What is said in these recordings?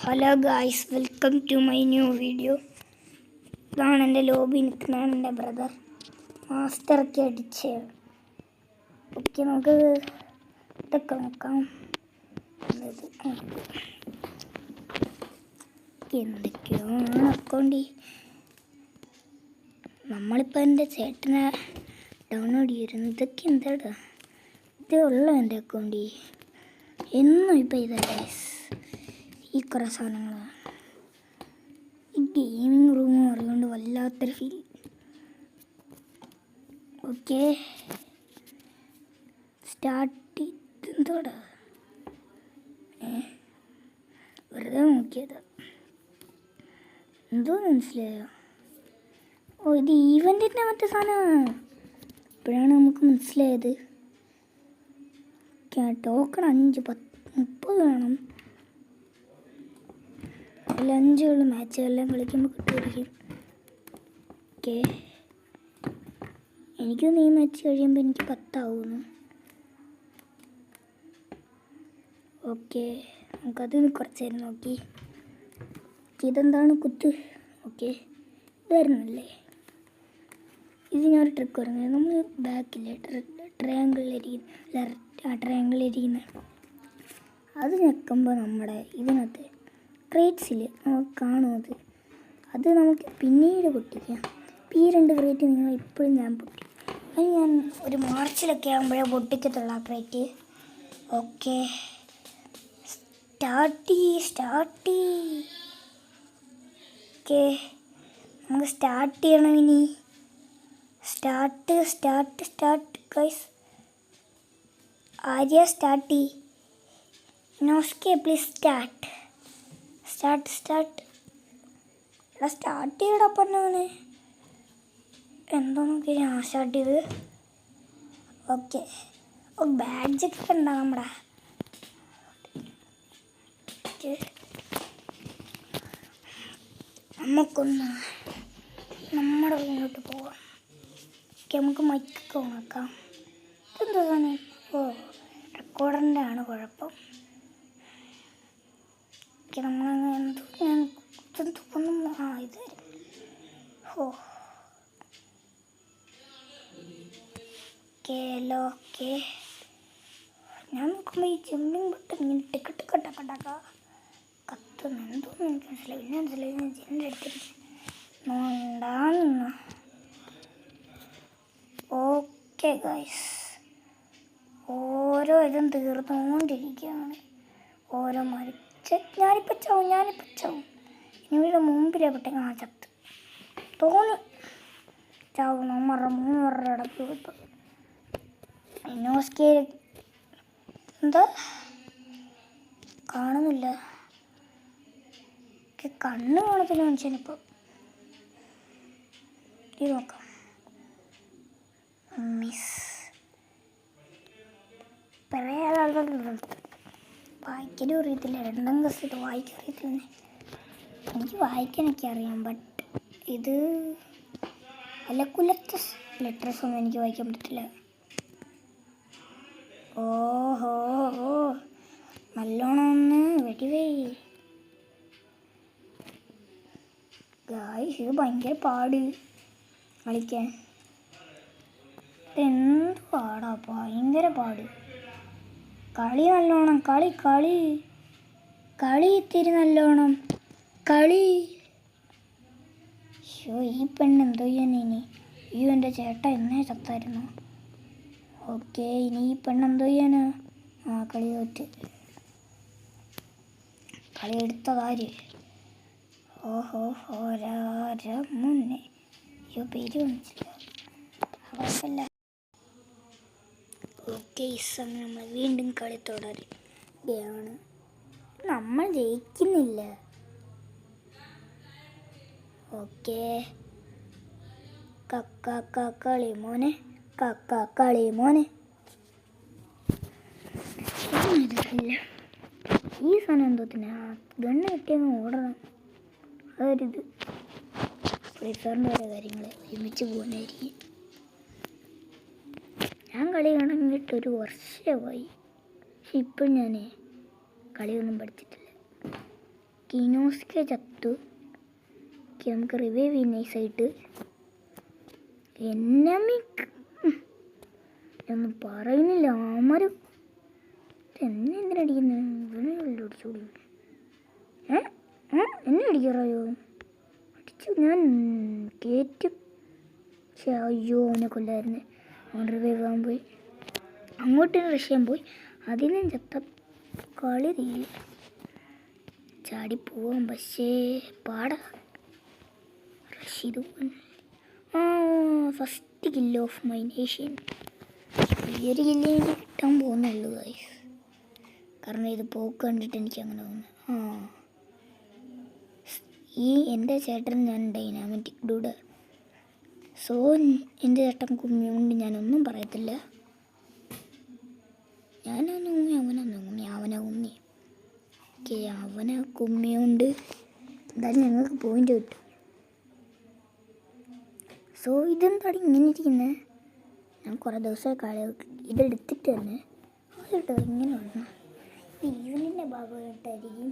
Hello guys, welcome to my new video. ഇതാണ് എൻ്റെ lobby നിൽക്കുന്നതാണ് എൻ്റെ ബ്രദർ മാസ്റ്ററൊക്കെ അടിച്ച്. ഓക്കെ, നമുക്ക് ഇതൊക്കെ നോക്കാം. എന്തൊക്കെയാണ് അക്കൗണ്ടി നമ്മളിപ്പോൾ എൻ്റെ ചേട്ടനെ ഡൗൺലോഡ് ചെയ്തിരുന്നു. ഇതൊക്കെ എന്താടാ ഇതേ ഉള്ളൂ എൻ്റെ അക്കൗണ്ടി. എന്നും ഇപ്പോൾ ഇതാ ഗൈസ്, ഈ കുറേ സാധനങ്ങളാണ്. ഈ ഗെയിമിംഗ് റൂം അറിയുകൊണ്ട് വല്ലാത്തൊരു ഫീൽ. ഓക്കെ, സ്റ്റാർട്ട് എന്തോടാ വെറുതെ നോക്കിയത് എന്തോ മനസ്സിലായോ? ഓ, ഇത് ഈവൻറ്റിൻ്റെ മറ്റേ സാധനമാണ്. ഇപ്പോഴാണ് നമുക്ക് മനസ്സിലായത്. ടോക്കൺ 5, 10, 30 വേണം. അതിൽ 5 മാച്ചുകളെല്ലാം കളിക്കുമ്പോൾ കിട്ടുമായിരിക്കും. ഓക്കെ, എനിക്കൊന്ന് ഈ മാച്ച് കഴിയുമ്പോൾ എനിക്ക് 10 ആവുന്നു. ഓക്കെ, നമുക്കത് കുറച്ച് നേരം നോക്കി. ഇതെന്താണ് കുത്ത്? ഓക്കെ, ഇതായിരുന്നല്ലേ. ഇത് ഞാനൊരു ട്രിക്ക് പറഞ്ഞത്. നമ്മൾ ബാക്കിലെ ട്രയാങ്കിളിലിരിക്കുന്ന അത് ഞെക്കുമ്പോൾ നമ്മുടെ ഇതിനകത്ത് ക്രേറ്റ്സിൽ നമുക്ക് കാണും. അത് നമുക്ക് പിന്നീട് പൊട്ടിക്കാം. ഈ 2 ക്രേറ്റ് നിങ്ങൾ ഇപ്പോഴും ഞാൻ പൊട്ടി. അത് ഞാൻ ഒരു മാർച്ചിലൊക്കെ ആകുമ്പോഴേ പൊട്ടിക്കത്തുള്ള ആ ക്രേറ്റ്. Okay, start. ഓക്കെ, നമുക്ക് സ്റ്റാർട്ട് ചെയ്യണം. ഇനി സ്റ്റാർട്ട് ഗൈസ്. ആര്യ സ്റ്റാർട്ട്. നോസ്കെ പ്ലീസ് സ്റ്റാർട്ട്. എടാ സ്റ്റാർട്ട് ചെയ്യടാ പറഞ്ഞവനെ. എന്തോ നോക്കി ഞാൻ സ്റ്റാർട്ട് ചെയ്ത്. ഓക്കെ, ബാഡ്ജൊക്കെ ഉണ്ടാകും നമ്മുടെ. നമുക്കൊന്ന് നമ്മുടെ മുന്നോട്ട് പോവാം. ഓക്കെ, നമുക്ക് മൈക്കൊക്കെ നോക്കാം. ഇതെന്താ സാധനം? ഓ, റെക്കോർഡറിൻ്റെ ആണ് കുഴപ്പം. ഓക്കെ, നമ്മളങ്ങനെ തോന്നുന്നു. ഇതായിരുന്നു. ഓ, ഓക്കെ. ഞാൻ നോക്കുമ്പോൾ ഈ ജമ്പിങ് ബട്ടൺ ഇങ്ങനെ ടിക്കട്ടൊക്കെ കത്തുന്നു. എന്തോന്നും എനിക്ക് മനസ്സിലായി. പിന്നെ മനസ്സിലായി ഞാൻ ജെൻ്റെ എടുത്തിട്ട് നോണ്ടാന്ന്. ഓക്കെ ഗൈസ്, ഓരോ ഇതും തീർന്നുകൊണ്ടിരിക്കുകയാണ്. ഓരോ ഞാനിപ്പോൾ ചാവും. ഇനി ഇവിടെ മുമ്പിലെ പെട്ടെന്ന് ചത്ത് തോന്നി ചാവും. 3 അടപ്പ് ഇപ്പോൾ നോസ്കേ എന്താ കാണുന്നില്ല. കണ്ണ് കാണത്തില്ല മനുഷ്യനിപ്പോൾ. ഇത് നോക്കാം. മിസ് വായിക്കാനും അറിയത്തില്ല. 2ാം ക്ലാസ് ഇത് വായിക്കാൻ അറിയത്തില്ല. എനിക്ക് വായിക്കാനൊക്കെ അറിയാം, ബട്ട് ഇത് ലെറ്റേഴ്സ് ഒന്നും എനിക്ക് വായിക്കാൻ പറ്റില്ല. ഓഹോ, നല്ലോണം ഒന്ന് വെടിവേ ഗായ്സ്. ഇത് ഭയങ്കര പാട് കളിക്കാൻ. എന്ത് പാടാ, ഭയങ്കര പാട്. കളി നല്ലോണം കളി ഇത്തിരി നല്ലോണം കളി. ഈ പെണ്ണ് എന്തോ ചെയ്യാനിനി? എൻ്റെ ചേട്ടൻ എന്നേ ചത്തായിരുന്നു. ഓക്കെ, ഇനി ഈ പെണ്ണെന്തോ ചെയ്യാനാ? കളി തോറ്റ്. കളി എടുത്തതാര്? ഓഹോ, മുന്നേ പേര് മനസ്സില്ല. ഓക്കെ, ഈ സമയം നമ്മൾ വീണ്ടും കളി തുടരുകയാണ്. നമ്മൾ ജയിക്കുന്നില്ല. ഓക്കെ, കളി മോനെ. ഈ സാധനം എന്തോത്തിനാ? ഗണ്ണ് കിട്ടിയങ്ങ് ഓടണം. അതൊരിത്. ഫ്രീഫയറിൻ്റെ ഓരോ കാര്യങ്ങൾ ഒരുമിച്ച് പോകുന്നതായിരിക്കും. ഞാൻ കളി കാണാനിട്ട് 1 വർഷമായി. പക്ഷെ ഇപ്പം ഞാൻ കളിയൊന്നും പഠിച്ചിട്ടില്ല. കിനോസ്കെ ചത്തു. നമുക്ക് റിവൈവ് ചെയ്യാൻ നൈസായിട്ട്. എന്നമിക്ക് ഒന്നും പറയുന്നില്ല. ആമാരും എന്നെ എന്തിനടിക്കുന്നത്? ഇവനെ അടിച്ചോടി. എന്നെ അടിക്കാറായോ? അടിച്ചു ഞാൻ കയറ്റും. അയ്യോ അവനെ കൊല്ലായിരുന്നു. അവൻ റിവൈവ് ആകാൻ പോയി. അങ്ങോട്ട് റഷ് ചെയ്യാൻ പോയി. അതിനും ചത്ത കളി തീരെ ചാടിപ്പോവാം. പക്ഷേ പാടാ റഷ് ചെയ്തു. First kill of my nation. ഈ ഒരു കില്ല് എനിക്ക് കിട്ടാൻ പോകുന്നുള്ളൂ ഗൈസ്. കാരണം ഇത് പോക്ക് കണ്ടിട്ട് എനിക്ക് അങ്ങനെ തോന്നുന്നു. ഈ എൻ്റെ ചേട്ടൻ ഞാൻ ഡൈനാമിറ്റിക് ഡൂഡ്. സോ എൻ്റെ ചേട്ടൻ കുമ്മിയുണ്ട്. ഞാനൊന്നും പറയത്തില്ല. ഞാനൊന്ന് ഉമ്മി അവനെ ഉമ്മി. ഓക്കെ അവനെ കുമ്മിയുണ്ട്. എന്തായാലും ഞങ്ങൾക്ക് പോയിൻ്റ് കിട്ടും. സോ ഇതെന്താണ് ഇങ്ങനെ ഇരിക്കുന്നത്? ഞാൻ കുറേ ദിവസമായി ഇതെടുത്തിട്ട് തന്നെ അതിട്ടോ ഇങ്ങനെ വന്നു. ഈവനിൻ്റെ ഭാഗമായിട്ടായിരിക്കും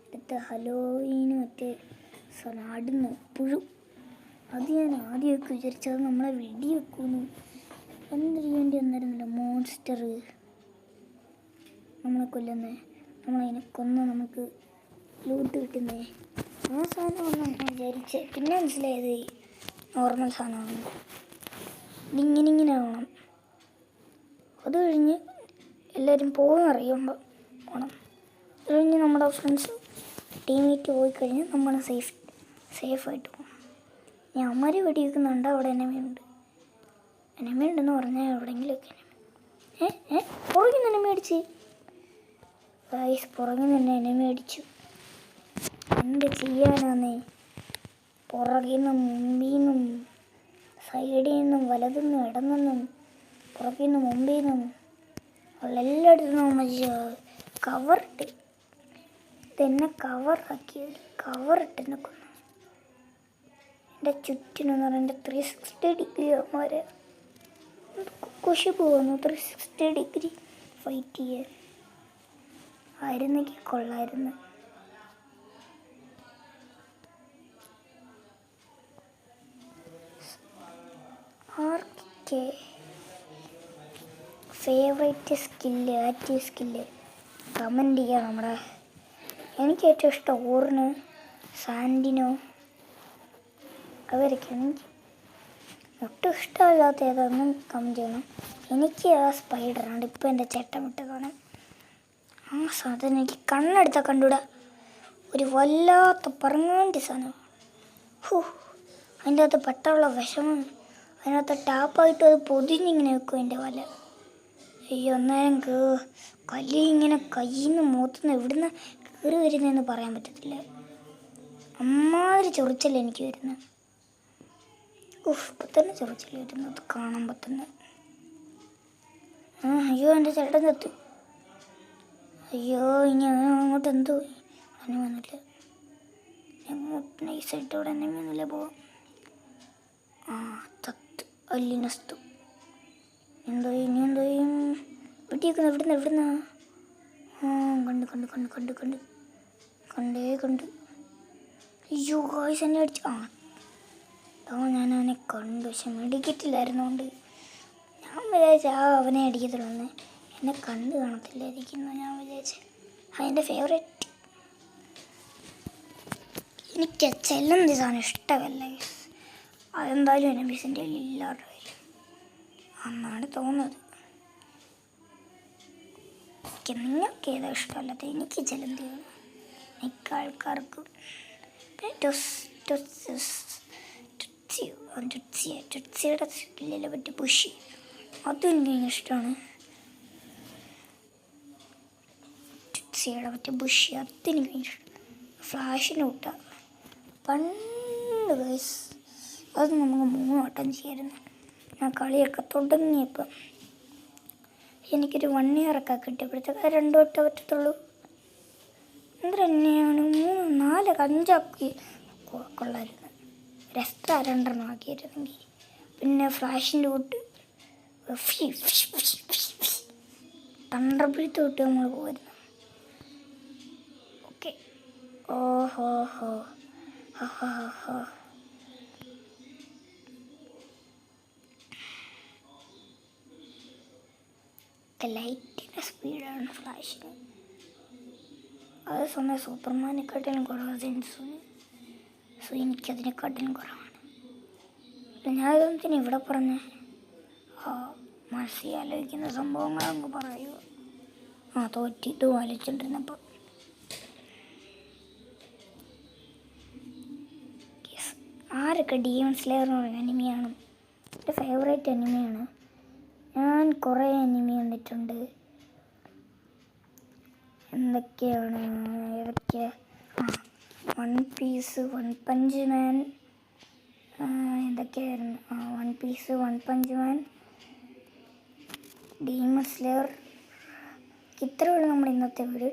അടുത്ത ഹലോവീന് മറ്റേ സലാഡിന്ന് പുഴു. അത് ഞാൻ ആദ്യമൊക്കെ വിചാരിച്ചത് നമ്മളെ വെടി വെക്കുന്നു. എന്തൊരു വേണ്ടി വന്നിരുന്നില്ല. മോൺസ്റ്റർ നമ്മളെ കൊല്ലുന്നേ, നമ്മളതിനെ കൊന്ന് നമുക്ക് ലൂട്ട് കിട്ടുന്നേ. ആ സാധനമൊന്നും ഞാൻ വിചാരിച്ച് പിന്നെ മനസ്സിലായത് നോർമൽ സാധനമാണ്. ഇങ്ങനെ ആവണം. അത് കഴിഞ്ഞ് എല്ലാവരും പോകുന്നറിയുമ്പോൾ പോകണം. അത് കഴിഞ്ഞ് നമ്മുടെ ഫ്രണ്ട്സ് ടീമേറ്റ് പോയി കഴിഞ്ഞാൽ നമ്മൾ സേഫായിട്ട് പോകും. ഞാൻ അമ്മമാരെ വെടി വെക്കുന്നുണ്ട്. അവിടെ എനമയുണ്ട്. എനമയുണ്ടെന്ന് പറഞ്ഞാൽ എവിടെയെങ്കിലുമൊക്കെ പുറകിൽ നിന്ന് എനമ അടിച്ച് ഗൈസ്. പുറകിൽ നിന്ന് എനമ അടിച്ചു. എന്ത് ചെയ്യാനാന്നേ? പുറകിൽ നിന്നും മുമ്പിൽ നിന്നും സൈഡിൽ നിന്നും വലതിൽ നിന്നും ഇടന്നിന്നും പുറകിൽ നിന്നും മുമ്പിൽ നിന്നും ഉള്ള എല്ലായിടത്തും മറ്റേ കവറിട്ട് ഇതെന്നെ കവറിട്ട് എന്നെ കൊന്നു. എൻ്റെ ചുറ്റിനെന്ന് പറഞ്ഞാൽ 360 ഡിഗ്രി അവന്മാരെ കുശി പോകുന്നു. 360 ഡിഗ്രി ഫൈറ്റ് ചെയ്യാൻ ആയിരുന്നെങ്കിൽ കൊള്ളായിരുന്നു. ആർക്കൊക്കെ favourite skill, active skill comment ചെയ്യുക. എനിക്ക് ഏറ്റവും ഇഷ്ടം ഓറിന്, സാൻഡിനോ, അവരൊക്കെയാണ്. എനിക്ക് ഒട്ടും ഇഷ്ടമല്ലാത്ത ഏതാണെന്നും കമൻറ്റ് ചെയ്യണം. എനിക്ക് ആ സ്പൈഡറാണ് ഇപ്പോൾ എൻ്റെ ചേട്ടൻ വിട്ടതാണ്. ആ സാധനം എനിക്ക് കണ്ണെടുത്താൽ കണ്ടുകൂടാ. ഒരു വല്ലാത്ത പറങ്ങാണ്ടി സാധനം. അതിൻ്റെ അകത്ത് പെട്ടുള്ള വിഷമം. അതിനകത്ത് ടാപ്പായിട്ട് അത് പൊതിഞ്ഞിങ്ങനെ വെക്കും എൻ്റെ വല. അയ്യോ അന്നേരം കല്ലി ഇങ്ങനെ കയ്യിൽ നിന്ന് മൂത്തുനിന്ന് എവിടുന്ന് കയറി വരുന്നതെന്ന് പറയാൻ പറ്റത്തില്ല. അമ്മാതിരി ചൊറിച്ചല്ല എനിക്ക് വരുന്നത്. ഇപ്പം തന്നെ ചൊറിച്ചിൽ വരുന്നത് കാണുമ്പോൾ തന്നെ. അയ്യോ എൻ്റെ ചേട്ടൻ ചത്തു. അയ്യോ ഇനി അങ്ങോട്ട് എന്തോ അങ്ങനെ വന്നില്ല. അങ്ങോട്ട് നൈസായിട്ട് ഇവിടെ എന്നെ വന്നില്ല പോവാം. തത്ത് അല്ലിനസ്തു എന്തോ ഇനി എന്തോ വെട്ടിയേക്കുന്നു. എവിടുന്ന കണ്ട് അയ്യോ ഗായ്സ് എന്നെ അടിച്ചു. ഞാൻ അവനെ കണ്ടു. പക്ഷെ മെഡിക്കറ്റില്ലായിരുന്നോണ്ട് ഞാൻ വിചാരിച്ച അവനെ അടിക്കത്തുള്ളൂ. എന്നെ കണ്ട് കാണത്തില്ലായിരിക്കുന്നു ഞാൻ വിചാരിച്ചു. എൻ്റെ ഫേവറേറ്റ്. എനിക്ക് ചെല്ലുന്ന സാധനം ഇഷ്ടമല്ല. അതെന്തായാലും എനമീസിൻ്റെ എല്ലാവരുടെ കയ്യിലും എന്നാണ് തോന്നുന്നത്. നിങ്ങൾക്ക് ഏതാ ഇഷ്ടമല്ലാത്ത? എനിക്ക് ചെല്ലുന്നത് മിക്ക ആൾക്കാർക്കും ടുtsiയുടെ സ്കില്ലിലെ പറ്റി പുഷ് അതും എനിക്ക് ഇഷ്ടമാണ്. ടുtsiയുടെ പറ്റി പുഷ് അതെനിക്ക് ഇഷ്ടം. ഫ്ലാഷിന് കൂട്ട പണ്ട് ഗൈസ് അത് നമുക്ക് 3 വട്ടം ചെയ്യായിരുന്നു. ഞാൻ കളിയൊക്കെ തുടങ്ങിയപ്പം എനിക്കൊരു 1 ഇയറൊക്കെ കിട്ടിയപ്പോഴത്തേക്ക് 2 വട്ടം പറ്റത്തുള്ളൂ. എന്തിനാണ് 3, 4, 5 ആക്കി കൊള്ളായിരുന്നു. ഒരു എക്സ്ട്രാ 2 ആക്കിയിരുന്നെങ്കിൽ. പിന്നെ ഫ്ലാഷിൻ്റെ കൂട്ട് തണ്ടർപിഴുത്ത് തൊട്ട് നമ്മൾ പോയിരുന്നു. ഓക്കെ ഓഹോ ഹോ ഹോ. ലൈറ്റിൻ്റെ സ്പീഡാണ് ഫ്ലാഷിന്. അത് സമയം സൂപ്പർമാനെക്കാട്ടിലും കുറവ് സെൻസുന്. സോ എനിക്കതിനെക്കാട്ടിലും കുറവാണ്. ഞാനിതൊന്നിന് ഇവിടെ പറഞ്ഞേ മനസ്സിൽ ആലോചിക്കുന്ന സംഭവങ്ങളങ്ങ് പറയുക. തോറ്റിട്ട് വലിച്ചിട്ടിരുന്നപ്പോൾ ആരൊക്കെ ഡീമൺ സ്ലെയർ എന്ന് പറയുന്ന അനിമിയാണ് എൻ്റെ ഫേവറേറ്റ് അനിമിയാണ്. ഞാൻ കുറേ അനിമി കണ്ടിട്ടുണ്ട്. എന്തൊക്കെയാണ് ഏതൊക്കെ? വൺ പീസ്, വൺ പഞ്ച് മാൻ, എന്തൊക്കെയായിരുന്നു? വൺ പീസ്, വൺ പഞ്ച് മാൻ, ഡീമൺ സ്ലെയർ. ഇത്രയുള്ള നമ്മുടെ ഇന്നത്തെ വീഡിയോ.